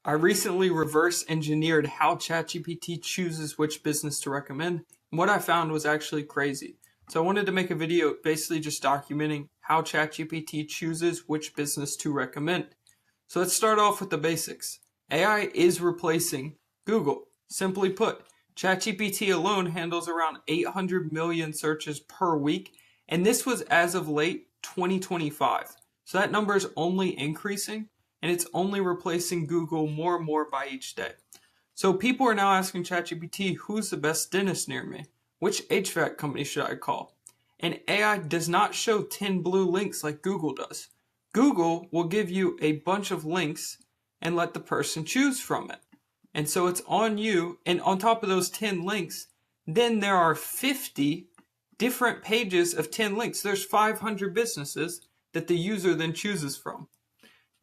I recently reverse engineered how ChatGPT chooses which business to recommend, and what I found was actually crazy. So I wanted to make a video basically just documenting how ChatGPT chooses which business to recommend. So let's start off with the basics. AI is replacing Google. Simply put, ChatGPT alone handles around 800 million searches per week, and this was as of late 2025. So that number is only increasing, and it's only replacing Google more and more by each day. So people are now asking ChatGPT, who's the best dentist near me? Which HVAC company should I call? And AI does not show 10 blue links like Google does. Google will give you a bunch of links and let the person choose from it. And so it's on you, and on top of those 10 links, then there are 50 different pages of 10 links. There's 500 businesses that the user then chooses from.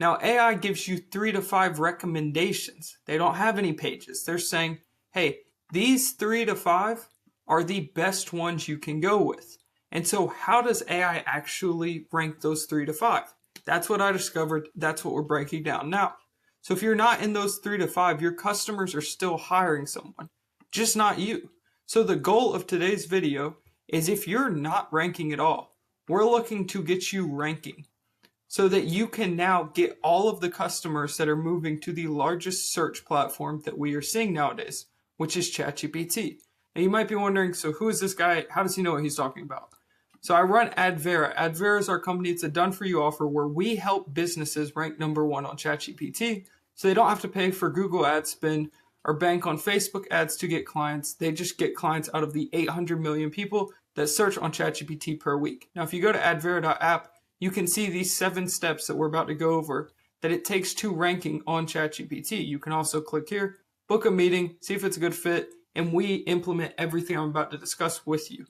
Now, AI gives you 3 to 5 recommendations. They don't have any pages. They're saying, hey, these 3 to 5 are the best ones you can go with. And so how does AI actually rank those 3 to 5? That's what I discovered. That's what we're breaking down now. So if you're not in those 3 to 5, your customers are still hiring someone, just not you. So the goal of today's video is, if you're not ranking at all, we're looking to get you ranking so that you can now get all of the customers that are moving to the largest search platform that we are seeing nowadays, which is ChatGPT. Now you might be wondering, so who is this guy? How does he know what he's talking about? So I run Advera. Advera is our company. It's a done-for-you offer where we help businesses rank #1 on ChatGPT, so they don't have to pay for Google ad spend or bank on Facebook ads to get clients. They just get clients out of the 800 million people that search on ChatGPT per week. Now, if you go to advera.app, you can see these 7 steps that we're about to go over that it takes to ranking on ChatGPT. You can also click here, book a meeting, see if it's a good fit, and we implement everything I'm about to discuss with you.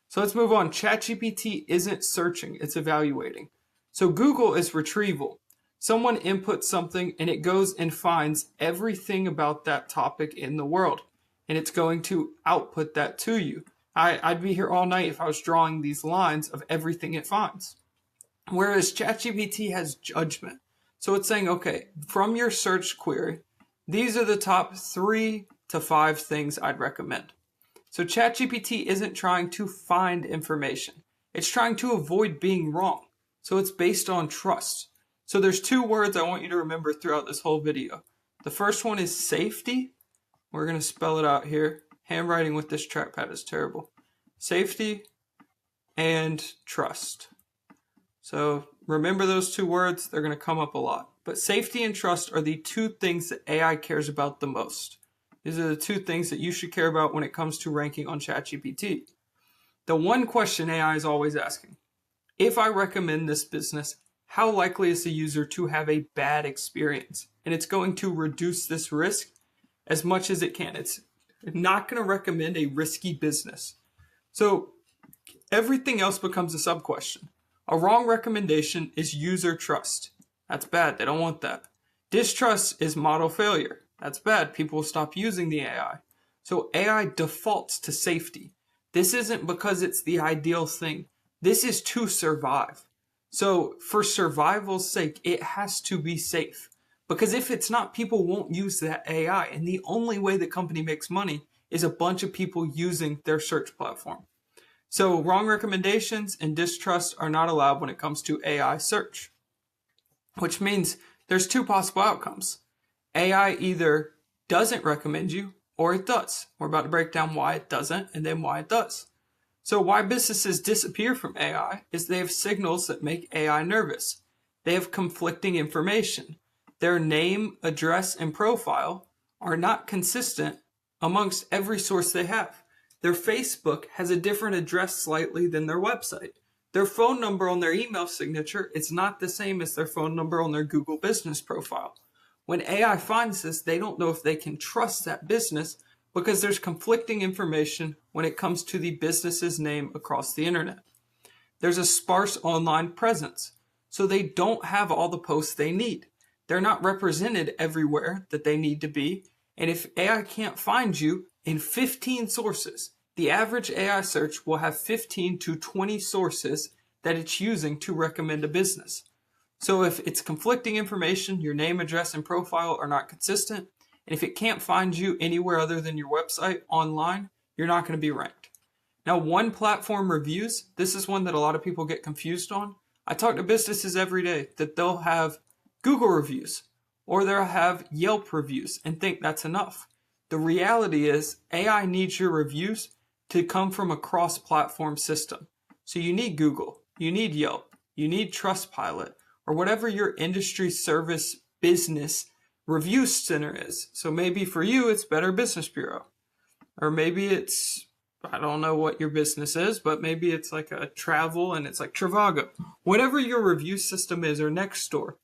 So let's move on. ChatGPT isn't searching, it's evaluating. So Google is retrieval. Someone inputs something and it goes and finds everything about that topic in the world, and it's going to output that to you. I'd be here all night if I was drawing these lines of everything it finds. Whereas ChatGPT has judgment. So it's saying, okay, from your search query, these are the top 3 to 5 things I'd recommend. So ChatGPT isn't trying to find information. It's trying to avoid being wrong. So it's based on trust. So there's 2 words I want you to remember throughout this whole video. The first one is safety. We're going to spell it out here. Handwriting with this trackpad is terrible. Safety and trust. So remember those 2 words. They're going to come up a lot. But safety and trust are the 2 things that AI cares about the most. These are the 2 things that you should care about when it comes to ranking on ChatGPT. The one question AI is always asking: if I recommend this business, how likely is the user to have a bad experience? And it's going to reduce this risk as much as it can. It's not going to recommend a risky business. So everything else becomes a sub-question. A wrong recommendation is user trust. That's bad. They don't want that. Distrust is model failure. That's bad. People will stop using the AI. So AI defaults to safety. This isn't because it's the ideal thing. This is to survive. So for survival's sake, it has to be safe. Because if it's not, people won't use that AI. And the only way the company makes money is a bunch of people using their search platform. So wrong recommendations and distrust are not allowed when it comes to AI search. Which means there's 2 possible outcomes. AI either doesn't recommend you or it does. We're about to break down why it doesn't and then why it does. So why businesses disappear from AI is they have signals that make AI nervous. They have conflicting information. Their name, address, and profile are not consistent amongst every source they have. Their Facebook has a different address slightly than their website. Their phone number on their email signature is not the same as their phone number on their Google business profile. When AI finds this, they don't know if they can trust that business because there's conflicting information when it comes to the business's name across the internet. There's a sparse online presence, so they don't have all the posts they need. They're not represented everywhere that they need to be, and if AI can't find you in 15 sources, the average AI search will have 15 to 20 sources that it's using to recommend a business. So if it's conflicting information, your name, address, and profile are not consistent, and if it can't find you anywhere other than your website online, you're not going to be ranked. Now, one platform reviews, this is one that a lot of people get confused on. I talk to businesses every day that they'll have Google reviews or they'll have Yelp reviews and think that's enough. The reality is AI needs your reviews to come from a cross-platform system. So you need Google, you need Yelp, you need Trustpilot, or whatever your industry service business review center is. So maybe for you, it's Better Business Bureau. Or maybe it's, I don't know what your business is, but maybe it's like a travel and it's like Trivago. Whatever your review system is, or Nextdoor,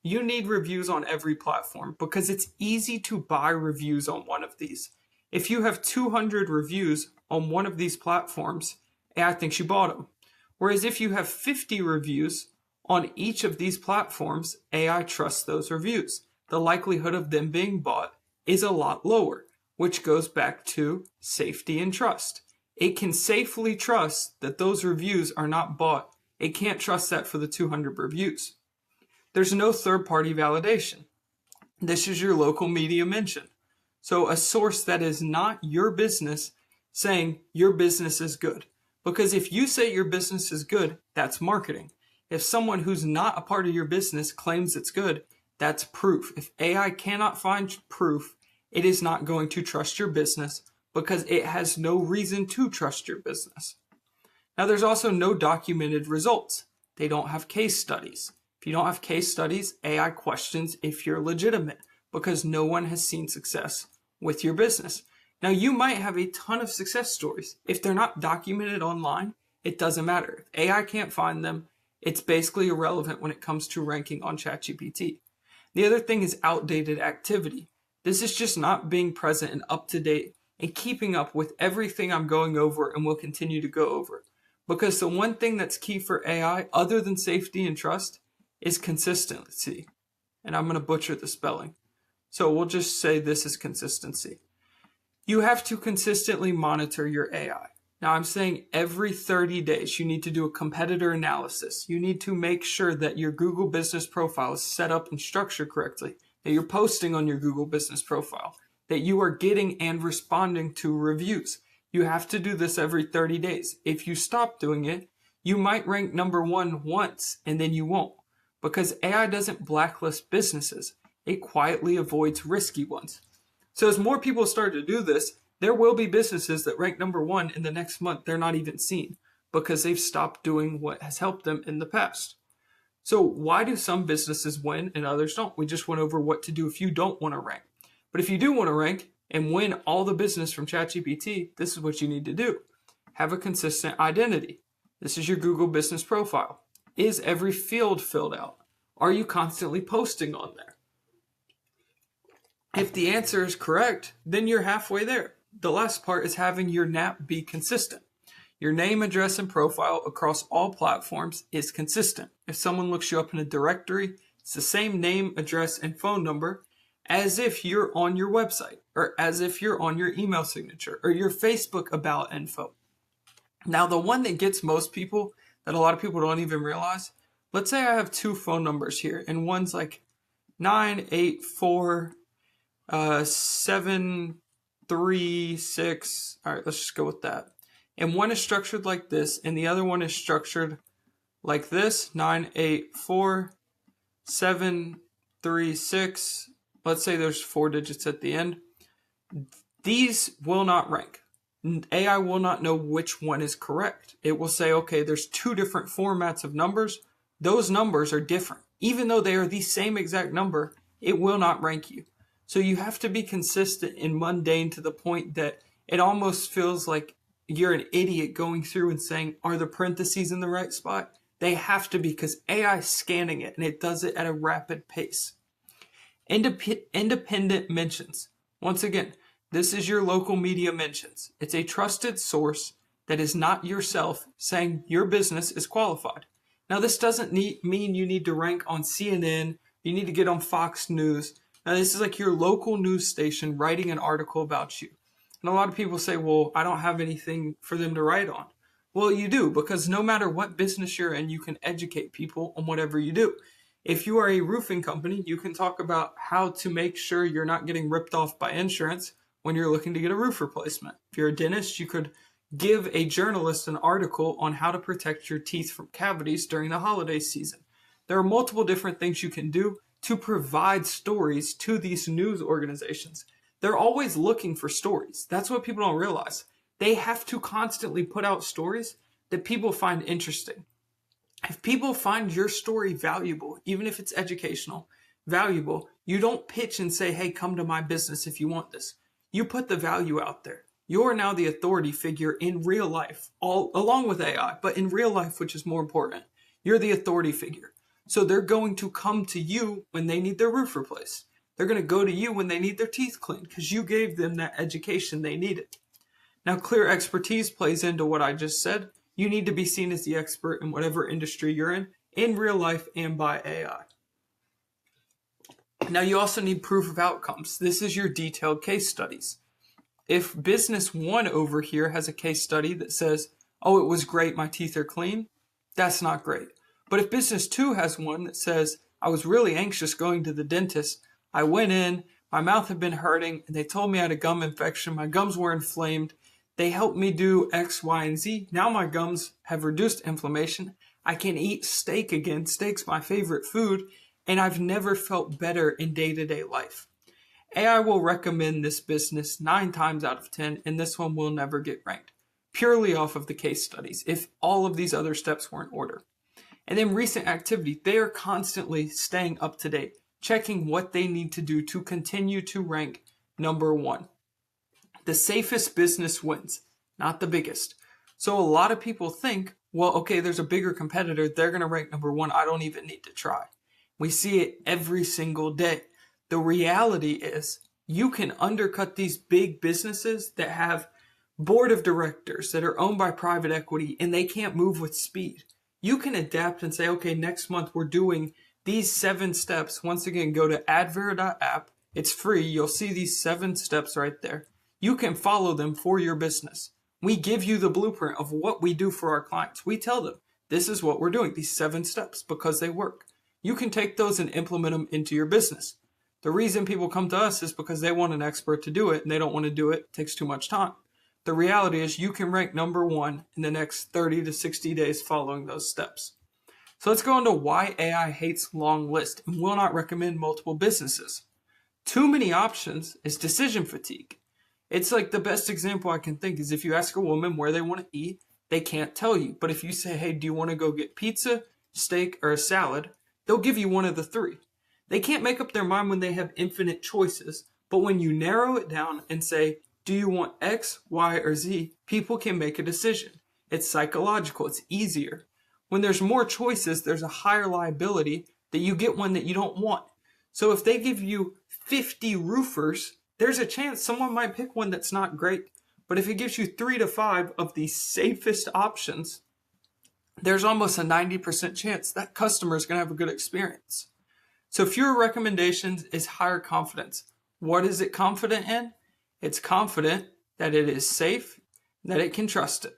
you need reviews on every platform because it's easy to buy reviews on one of these. If you have 200 reviews on one of these platforms, AI thinks you bought them. Whereas if you have 50 reviews on each of these platforms, AI trusts those reviews. The likelihood of them being bought is a lot lower, which goes back to safety and trust. It can safely trust that those reviews are not bought. It can't trust that for the 200 reviews. There's no third-party validation. This is your local media mention. So a source that is not your business saying your business is good. Because if you say your business is good, that's marketing. If someone who's not a part of your business claims it's good, that's proof. If AI cannot find proof, it is not going to trust your business because it has no reason to trust your business. Now, there's also no documented results. They don't have case studies. If you don't have case studies, AI questions if you're legitimate because no one has seen success with your business. Now, you might have a ton of success stories. If they're not documented online, it doesn't matter. If AI can't find them, it's basically irrelevant when it comes to ranking on ChatGPT. The other thing is outdated activity. This is just not being present and up to date and keeping up with everything I'm going over and will continue to go over. Because the one thing that's key for AI, other than safety and trust, is consistency. And I'm going to butcher the spelling. So we'll just say this is consistency. You have to consistently monitor your AI. Now I'm saying every 30 days you need to do a competitor analysis. You need to make sure that your Google business profile is set up and structured correctly, that you're posting on your Google business profile, that you are getting and responding to reviews. You have to do this every 30 days. If you stop doing it, you might rank number one once and then you won't. Because AI doesn't blacklist businesses. It quietly avoids risky ones. So as more people start to do this, there will be businesses that rank number one in the next month they're not even seen because they've stopped doing what has helped them in the past. So why do some businesses win and others don't? We just went over what to do if you don't want to rank. But if you do want to rank and win all the business from ChatGPT, this is what you need to do. Have a consistent identity. This is your Google business profile. Is every field filled out? Are you constantly posting on there? If the answer is correct, then you're halfway there. The last part is having your NAP be consistent. Your name, address, and profile across all platforms is consistent. If someone looks you up in a directory, it's the same name, address, and phone number as if you're on your website, or as if you're on your email signature, or your Facebook about info. Now, the one that gets most people, that a lot of people don't even realize, let's say I have two phone numbers here, and one's like 984 736. All right, let's just go with that. And one is structured like this, and the other one is structured like this, 984 736. Let's say there's 4 digits at the end. These will not rank. AI will not know which one is correct. It will say, okay, there's 2 different formats of numbers. Those numbers are different. Even though they are the same exact number, it will not rank you. So you have to be consistent and mundane to the point that it almost feels like you're an idiot going through and saying, are the parentheses in the right spot? They have to be because AI is scanning it and it does it at a rapid pace. Independent mentions. Once again, this is your local media mentions. It's a trusted source that is not yourself saying your business is qualified. Now, this doesn't mean you need to rank on CNN. You need to get on Fox News. Now, this is like your local news station writing an article about you. And a lot of people say, well, I don't have anything for them to write on. Well, you do, because no matter what business you're in, you can educate people on whatever you do. If you are a roofing company, you can talk about how to make sure you're not getting ripped off by insurance when you're looking to get a roof replacement. If you're a dentist, you could give a journalist an article on how to protect your teeth from cavities during the holiday season. There are multiple different things you can do to provide stories to these news organizations. They're always looking for stories. That's what people don't realize. They have to constantly put out stories that people find interesting. If people find your story valuable, even if it's educational, valuable, you don't pitch and say, hey, come to my business if you want this. You put the value out there. You're now the authority figure in real life, all along with AI, but in real life, which is more important. You're the authority figure. So they're going to come to you when they need their roof replaced. They're going to go to you when they need their teeth cleaned because you gave them that education they needed. Now, clear expertise plays into what I just said. You need to be seen as the expert in whatever industry you're in real life and by AI. Now, you also need proof of outcomes. This is your detailed case studies. If business one over here has a case study that says, oh, it was great, my teeth are clean, that's not great. But if business two has one that says, I was really anxious going to the dentist, I went in, my mouth had been hurting, and they told me I had a gum infection, my gums were inflamed, they helped me do X, Y, and Z, now my gums have reduced inflammation, I can eat steak again, steak's my favorite food, and I've never felt better in day-to-day life. AI will recommend this business 9 times out of 10, and this one will never get ranked, purely off of the case studies, if all of these other steps were in order. And then recent activity, they are constantly staying up to date, checking what they need to do to continue to rank number 1. The safest business wins, not the biggest. So a lot of people think, well, okay, there's a bigger competitor, they're going to rank number 1, I don't even need to try. We see it every single day. The reality is you can undercut these big businesses that have board of directors that are owned by private equity and they can't move with speed. You can adapt and say, okay, next month we're doing these 7 steps. Once again, go to advera.app. It's free. You'll see these 7 steps right there. You can follow them for your business. We give you the blueprint of what we do for our clients. We tell them, this is what we're doing, these 7 steps, because they work. You can take those and implement them into your business. The reason people come to us is because they want an expert to do it and they don't want to do it. It takes too much time. The reality is you can rank number 1 in the next 30 to 60 days following those steps. So let's go into why AI hates long lists and will not recommend multiple businesses. Too many options is decision fatigue. It's like the best example I can think is if you ask a woman where they want to eat, they can't tell you. But if you say, hey, do you want to go get pizza, steak, or a salad? They'll give you one of the 3. They can't make up their mind when they have infinite choices. But when you narrow it down and say, do you want X, Y, or Z? People can make a decision. It's psychological. It's easier. When there's more choices, there's a higher liability that you get one that you don't want. So if they give you 50 roofers, there's a chance someone might pick one that's not great. But if it gives you 3 to 5 of the safest options, there's almost a 90% chance that customer is going to have a good experience. So fewer recommendations is higher confidence. What is it confident in? It's confident that it is safe, that it can trust it.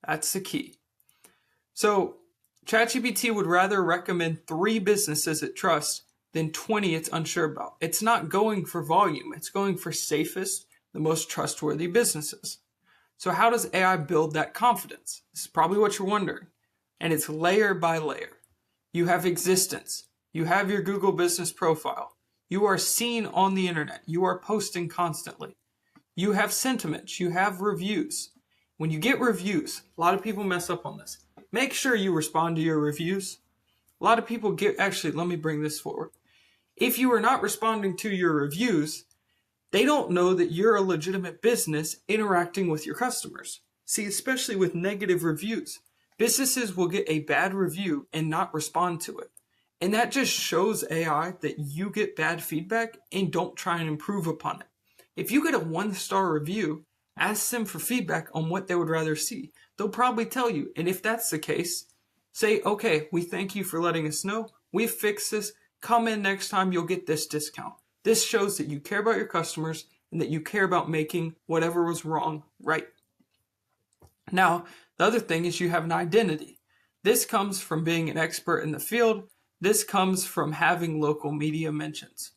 That's the key. So ChatGPT would rather recommend 3 businesses it trusts than 20 it's unsure about. It's not going for volume. It's going for safest, the most trustworthy businesses. So how does AI build that confidence? This is probably what you're wondering. And it's layer by layer. You have existence. You have your Google business profile. You are seen on the internet. You are posting constantly. You have sentiments. You have reviews. When you get reviews, a lot of people mess up on this. Make sure you respond to your reviews. A lot of people actually, let me bring this forward. If you are not responding to your reviews, they don't know that you're a legitimate business interacting with your customers. See, especially with negative reviews, businesses will get a bad review and not respond to it. And that just shows AI that you get bad feedback and don't try and improve upon it. If you get a 1-star review, ask them for feedback on what they would rather see. They'll probably tell you. And if that's the case, say, okay, we thank you for letting us know. We've fixed this. Come in next time, you'll get this discount. This shows that you care about your customers and that you care about making whatever was wrong right. Now, the other thing is you have an identity. This comes from being an expert in the field, This comes from having local media mentions.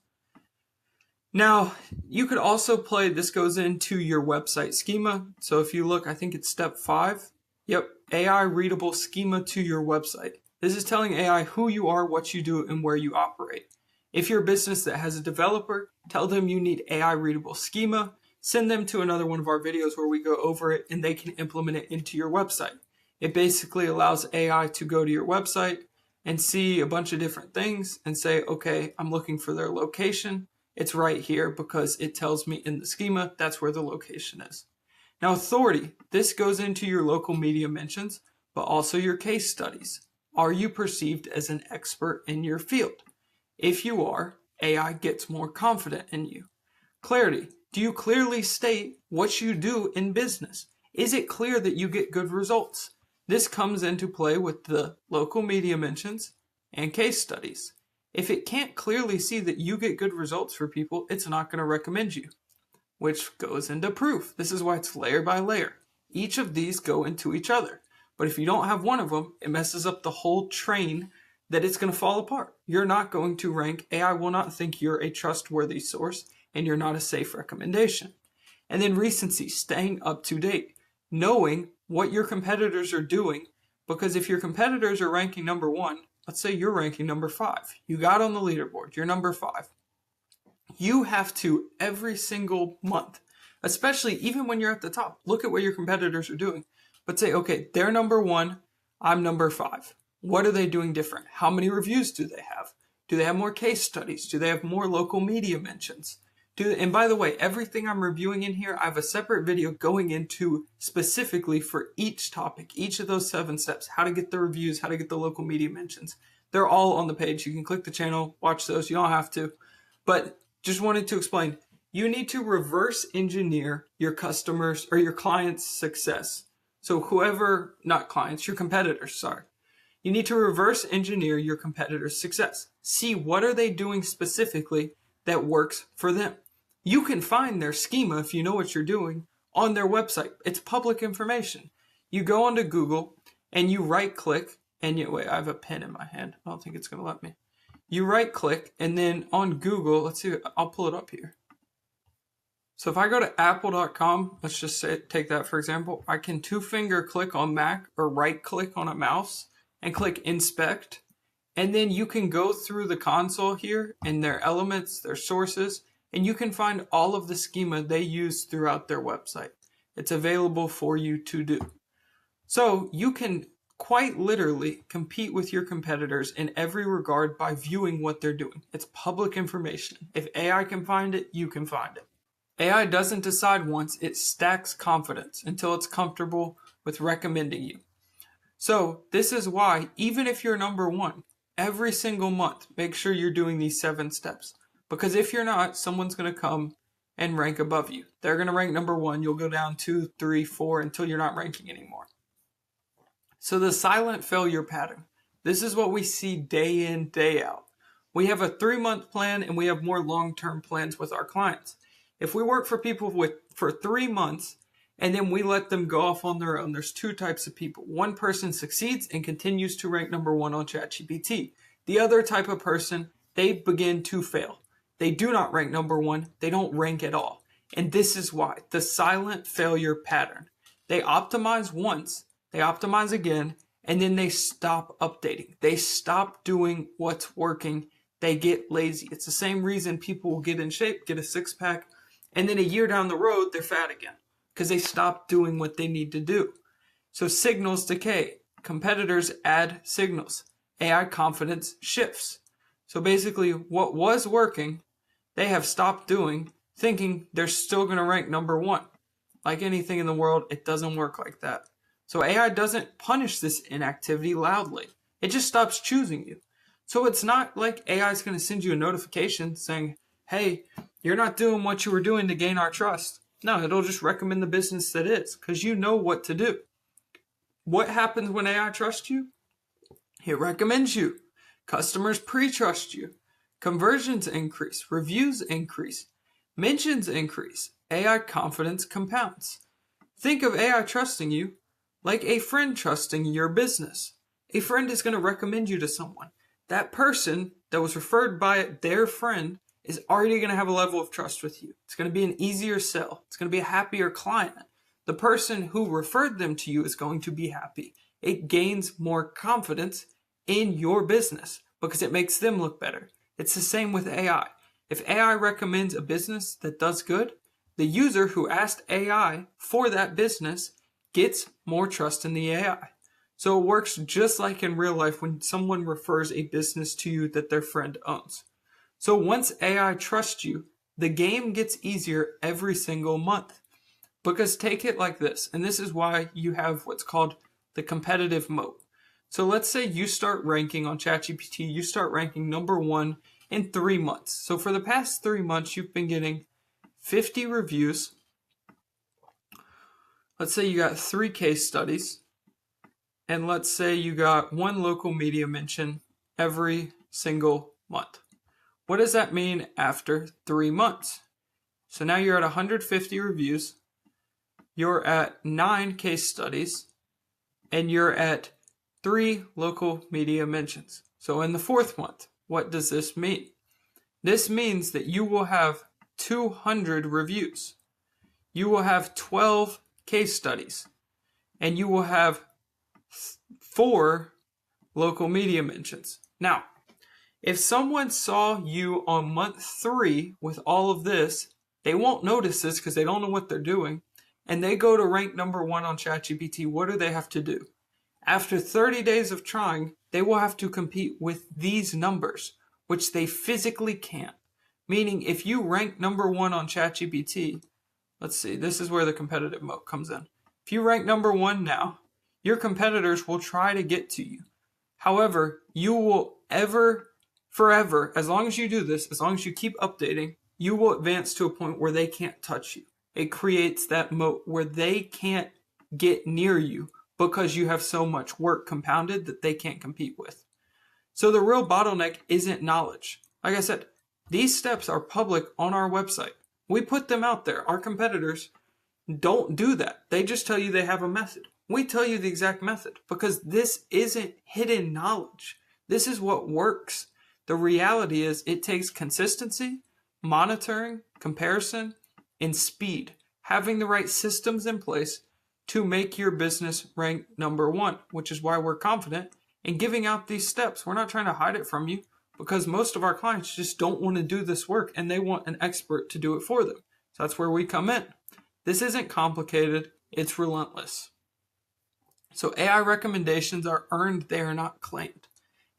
Now, you could also play, this goes into your website schema. So if you look, I think it's step 5. Yep, AI readable schema to your website. This is telling AI who you are, what you do, and where you operate. If you're a business that has a developer, tell them you need AI readable schema. Send them to another one of our videos where we go over it and they can implement it into your website. It basically allows AI to go to your website and see a bunch of different things and say, okay, I'm looking for their location. It's right here because it tells me in the schema that's where the location is. Now, authority. This goes into your local media mentions, but also your case studies. Are you perceived as an expert in your field? If you are, AI gets more confident in you. Clarity. Do you clearly state what you do in business? Is it clear that you get good results? This comes into play with the local media mentions and case studies. If it can't clearly see that you get good results for people, it's not going to recommend you, which goes into proof. This is why it's layer by layer. Each of these go into each other. But if you don't have one of them, it messes up the whole train that it's going to fall apart. You're not going to rank. AI will not think you're a trustworthy source and you're not a safe recommendation. And then recency, staying up to date, knowing what your competitors are doing, because if your competitors are ranking number 1, let's say you're ranking number 5. You got on the leaderboard. You're number 5. You have to, every single month, especially even when you're at the top, look at what your competitors are doing. But say, okay, they're number 1. I'm number 5. What are they doing different? How many reviews do they have? Do they have more case studies? Do they have more local media mentions? And by the way, everything I'm reviewing in here, I have a separate video going into specifically for each topic, each of those 7 steps, how to get the reviews, how to get the local media mentions. They're all on the page. You can click the channel, watch those. You don't have to. But just wanted to explain, you need to reverse engineer your customers or your clients' success. So whoever, not clients, your competitors, sorry. You need to reverse engineer your competitors' success. See what are they doing specifically that works for them. You can find their schema if you know what you're doing on their website. It's public information. You go onto Google and you right click and wait, I have a pen in my hand. I don't think it's going to let me. You right click and then on Google, let's see, I'll pull it up here. So if I go to apple.com, let's just say, take that for example, I can 2-finger click on Mac or right click on a mouse and click inspect. And then you can go through the console here and their elements, their sources, and you can find all of the schema they use throughout their website. It's available for you to do. So you can quite literally compete with your competitors in every regard by viewing what they're doing. It's public information. If AI can find it, you can find it. AI doesn't decide once, it stacks confidence until it's comfortable with recommending you. So this is why, even if you're number 1, every single month, make sure you're doing these 7 steps. Because if you're not, someone's going to come and rank above you. They're going to rank number 1. You'll go down 2, 3, 4 until you're not ranking anymore. So the silent failure pattern. This is what we see day in, day out. We have a 3-month plan and we have more long-term plans with our clients. If we work for people for 3 months and then we let them go off on their own, there's 2 types of people. One person succeeds and continues to rank number 1 on ChatGPT. The other type of person, they begin to fail. They do not rank number 1. They don't rank at all. And this is why. The silent failure pattern. They optimize once, they optimize again, and then they stop updating. They stop doing what's working. They get lazy. It's the same reason people will get in shape, get a 6-pack, and then a year down the road, they're fat again because they stop doing what they need to do. So signals decay. Competitors add signals. AI confidence shifts. So basically, what was working, they have stopped doing, thinking they're still going to rank number 1. Like anything in the world, it doesn't work like that. So AI doesn't punish this inactivity loudly. It just stops choosing you. So it's not like AI is going to send you a notification saying, hey, you're not doing what you were doing to gain our trust. No, it'll just recommend the business that is because you know what to do. What happens when AI trusts you? It recommends you. Customers pre-trust you. Conversions increase. Reviews increase. Mentions increase. AI confidence compounds. Think of AI trusting you like a friend trusting your business. A friend is going to recommend you to someone. that person that was referred by their friend is already going to have a level of trust with you. It's going to be an easier sell. It's going to be a happier client. The person who referred them to you is going to be happy. It gains more confidence in your business because it makes them look better. It's the same with AI. If AI recommends a business that does good, the user who asked AI for that business gets more trust in the AI. So it works just like in real life when someone refers a business to you that their friend owns. So once AI trusts you, the game gets easier every single month. Because take it like this, and this is why you have what's called the competitive moat. So let's say you start ranking on ChatGPT, you start ranking number 1 in 3 months. So for the past 3 months, you've been getting 50 reviews. Let's say you got 3 case studies. And let's say you got 1 local media mention every single month. What does that mean after 3 months? So now you're at 150 reviews, you're at 9 case studies, and you're at 3 local media mentions. So in the 4th month, what does this mean? This means that you will have 200 reviews. You will have 12 case studies, and you will have 4 local media mentions. Now, if someone saw you on month 3 with all of this, they won't notice this because they don't know what they're doing, and they go to rank number 1 on ChatGPT, what do they have to do? After 30 days of trying, they will have to compete with these numbers, which they physically can't. Meaning, if you rank number 1 on ChatGPT, let's see, this is where the competitive moat comes in. If you rank number 1 now, your competitors will try to get to you. However, you will forever, as long as you do this, as long as you keep updating, you will advance to a point where they can't touch you. It creates that moat where they can't get near you because you have so much work compounded that they can't compete with. So the real bottleneck isn't knowledge. Like I said, these steps are public on our website. We put them out there. Our competitors don't do that. They just tell you they have a method. We tell you the exact method because this isn't hidden knowledge. This is what works. The reality is it takes consistency, monitoring, comparison, and speed. Having the right systems in place to make your business rank number 1, which is why we're confident in giving out these steps. We're not trying to hide it from you because most of our clients just don't want to do this work and they want an expert to do it for them. So that's where we come in. This isn't complicated. It's relentless. So AI recommendations are earned, they are not claimed.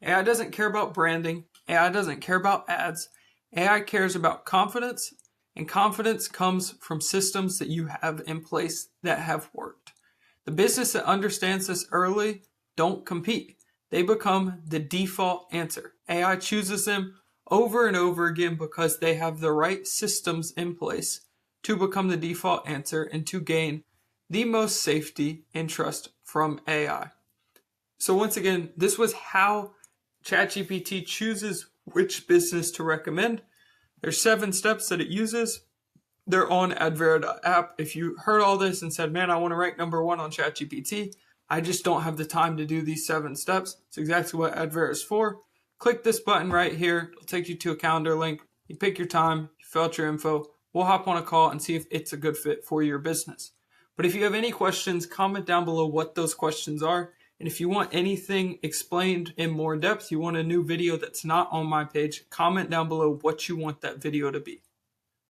AI doesn't care about branding. AI doesn't care about ads. AI cares about confidence, and confidence comes from systems that you have in place that have worked. The business that understands this early don't compete. They become the default answer. AI chooses them over and over again because they have the right systems in place to become the default answer and to gain the most safety and trust from AI. So once again, this was how ChatGPT chooses which business to recommend. There's 7 steps that it uses. They're on advera.app. If you heard all this and said, man, I want to rank number 1 on ChatGPT, I just don't have the time to do these 7 steps. It's exactly what Advera is for. Click this button right here. It'll take you to a calendar link. You pick your time, you fill out your info. We'll hop on a call and see if it's a good fit for your business. But if you have any questions, comment down below what those questions are. And if you want anything explained in more depth, you want a new video that's not on my page, comment down below what you want that video to be.